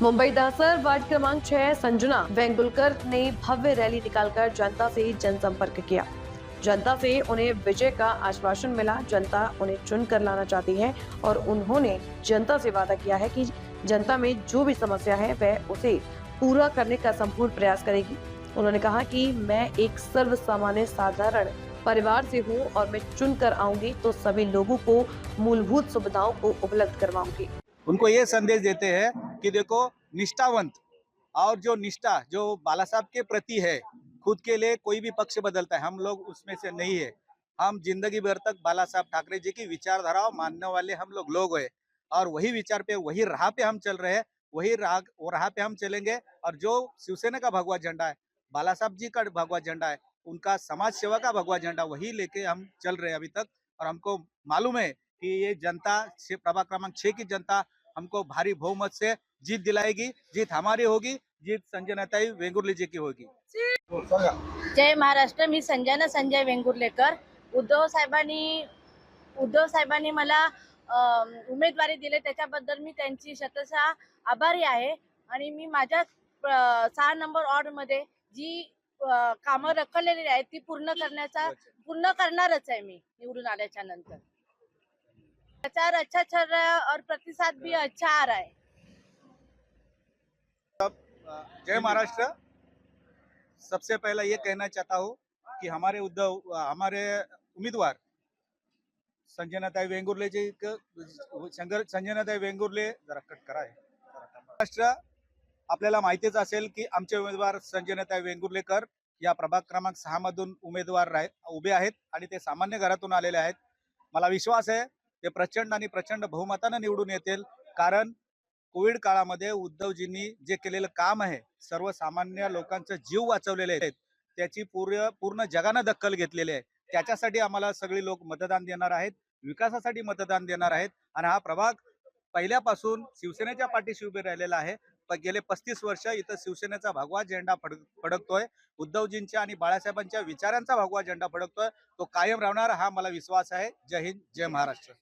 Mumbai दासर ward क्रमांक 6 संजना वेंगुलकर ने भव्य रैली निकालकर जनता से जनसंपर्क किया। जनता से उन्हें विजय का आश्वासन मिला। जनता उन्हें चुनकर लाना चाहती है और उन्होंने जनता से वादा किया है कि जनता में जो भी समस्या है वह उसे पूरा करने का संपूर्ण प्रयास करेगी। उन्होंने कहा कि मैं एक सर्व सामान्य साधारण परिवार से हूँ और मैं चुनकर आऊंगी तो सभी लोगों को मूलभूत सुविधाओं को उपलब्ध करवाऊंगी। उनको ये संदेश देते हैं कि देखो, निष्ठावंत और जो निष्ठा जो बाला साहब के प्रति है, खुद के लिए कोई भी पक्ष बदलता है, हम लोग उसमें से नहीं है। हम जिंदगी भर तक बाला साहब ठाकरे जी की विचारधारा मानने वाले हम लोग हैं और वही विचार पे, वही राह पे हम चल रहे हैं, वही राह पे हम चलेंगे। और जो शिवसेना का भगवा झंडा है, बाला साहब जी का भगवा झंडा है, उनका समाज सेवा का भगवा झंडा, वही लेके हम चल रहे हैं अभी तक। और हमको मालूम है कि ये जनता, प्रभाग क्रमांक 6 की जनता हमको भारी बहुमत से जीत दिलाएगी। जीत हमारी होगी, जीत संजनाताई वेंगुर्ले जी की होगी। जय महाराष्ट्र। मी संजना संजय वेंगुर्लेकर। उद्धव साहेबांनी मला उमेदवारी दिली, त्याच्याबद्दल मी त्यांची शतशः आभारी आहे। आणि मी माझ्या 6 नंबर वॉर्ड मध्ये जी कामं रखडलेली आहेत ती पूर्ण करणारच आहे मी निवडून आल्याच्या नंतर। प्रचार अच्छा चल रहा है और प्रतिसाद भी अच्छा आ रहा है। जय महाराष्ट्र। सबसे पहला ये कहना चाहता हूँ कि हमारे उम्मीदवार संजनाताई वेंगुर्ले जी संजनाताई वेंगुर्ले जरा कट कराय महाराष्ट्र। आपल्याला माहितीच असेल की आमचे उमेदवार संजनाताई वेंगुर्लेकर या प्रभाग क्रमांक 6 मधून उमेदवार उभे आहेत आणि ते सामान्य घरातून आलेले आहेत। मला विश्वास आहे ते प्रचंड बहुमताने निवडून येतील, कारण कोविड काळामध्ये उद्धवजींनी जे केलेलं काम आहे, सर्वसामान्य लोकांचं जीव वाचवलेले आहेत, त्याची पूर्ण जगानं दखल घेतलेली आहे। त्याच्यासाठी आम्हाला सगळे लोक मतदान देणार आहेत, विकासासाठी मतदान देणार आहेत। आणि हा प्रभाग पहिल्यापासून शिवसेनेच्या पाठीशी उभे राहिलेला आहे। गेले 35 वर्ष इथं शिवसेनेचा भगवा झेंडा फडकतोय, उद्धवजींच्या आणि बाळासाहेबांच्या विचारांचा भगवा झेंडा फडकतोय, तो कायम राहणार हा मला विश्वास आहे। जय हिंद, जय महाराष्ट्र।